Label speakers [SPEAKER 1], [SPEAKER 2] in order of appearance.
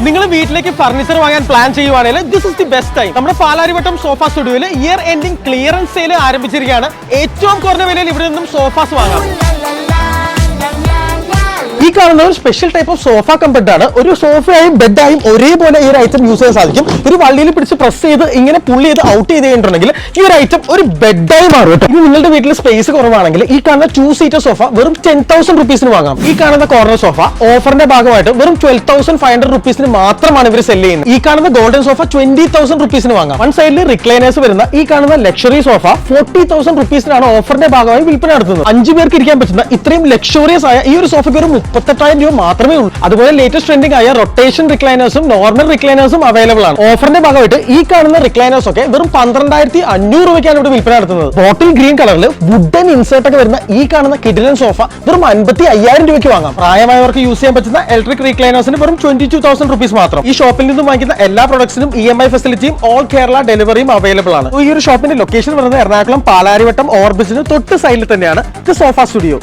[SPEAKER 1] നിങ്ങൾ വീട്ടിലേക്ക് ഫർണിച്ചർ വാങ്ങാൻ പ്ലാൻ ചെയ്യുവാണെങ്കിൽ this is the best time. നമ്മുടെ പാലാരിവട്ടം സോഫ സ്റ്റുഡിയോയിൽ ഇയർ എൻഡിംഗ് ക്ലിയറൻസ് സെയിൽ ആരംഭിച്ചിരിക്കുകയാണ്. ഏറ്റവും കുറഞ്ഞ വിലയിൽ ഇവിടെ നിന്നും സോഫാസ് വാങ്ങാം. ഈ കാണുന്ന ഒരു special type of sofa comfort ആണ്. ഒരു സോഫയായും ബെഡായും ഒരേപോലെ ഈ ഒരു ഐറ്റം യൂസ് ചെയ്യാൻ സാധിക്കും. ഒരു വള്ളിയിൽ പിടിച്ച് പ്രസ് ചെയ്ത് ഇങ്ങനെ പുള്ളി ചെയ്ത് ഔട്ട് ചെയ്ത് കഴിഞ്ഞിട്ടുണ്ടെങ്കിൽ ഈ ഒരു ഐറ്റം ഒരു ബെഡായി മാറും കേട്ടോ. ഇത് നിങ്ങളുടെ വീട്ടിൽ സ്പേസ് കുറവാണെങ്കിൽ ഈ കാണുന്ന 2 സീറ്റർ സോഫ വെറും 10,000 റുപ്പീസിന് വാങ്ങാം. ഈ കാണുന്ന കോർണർ സോഫ ഓഫറിന്റെ ഭാഗമായിട്ട് വെറും 12,500 റുപ്പീസിന് മാത്രമാണ് ഇവർ സെല് ചെയ്യുന്നത്. ഈ കാണുന്ന ഗോൾഡൻ സോഫ 20,000 റുപ്പീസിന് വാങ്ങാം. വൺ സൈഡിൽ റിക്ലൈനേഴ്സ് വരുന്ന ഈ കാണുന്ന ലക്ഷറി സോഫ 40,000 റുപ്പീസിനാണ് ഓഫറിന്റെ ഭാഗമായി വിൽപ്പന നടത്തുന്നത്. 5 പേർക്ക് ഇരിക്കാൻ പറ്റുന്ന ഇത്രയും ലക്ഷറിയസ് ആയ ഈ ഒരു സോഫയ്ക്ക് ഒരു 38,000 രൂപ മാത്രമേ ഉള്ളൂ. അതുപോലെ ലേറ്റസ്റ്റ് ട്രെൻഡിംഗ് ആയ റൊട്ടേഷൻ റിക്ലൈനേഴ്സും നോർമൽ റിക്ലൈനേഴ്സും അവൈലബിൾ ആണ്. ഓഫറിന്റെ ഭാഗമായിട്ട് ഈ കാണുന്ന റിക്ലൈനേഴ്സ് ഒക്കെ വെറും 12,500 രൂപയ്ക്കാണ് ഇവിടെ വിൽപ്പന നടത്തുന്നത്. ബോട്ടിൽ ഗ്രീൻ കളറിൽ വുഡൻ ഇൻസേർട്ട് ഒക്കെ വരുന്ന ഈ കാണുന്ന കിഡിലൻ സോഫ വെറും 55,000 രൂപയ്ക്ക് വാങ്ങാം. പ്രായമായവർക്ക് യൂസ് ചെയ്യാൻ പറ്റുന്ന ഇലക്ട്രിക് റിക്ലൈനേഴ്സിന് വെറും 22,000 റുപ്പീസ് മാത്രം. ഈ ഷോപ്പിൽ നിന്നും വാങ്ങിക്കുന്ന എല്ലാ പ്രൊഡക്ട്സിനും EMI ഫെസിലിറ്റിയും ഓൾ കേരള ഡെലിവറിയും അവൈലബിൾ ആണ്. ഈ ഒരു ഷോപ്പിന്റെ ലൊക്കേഷൻ വരുന്നത് എറണാകുളം പാലാരിവട്ടം ഓർബിസിന് തൊട്ട് സൈഡിൽ തന്നെയാണ് സോഫ സ്റ്റുഡിയോ.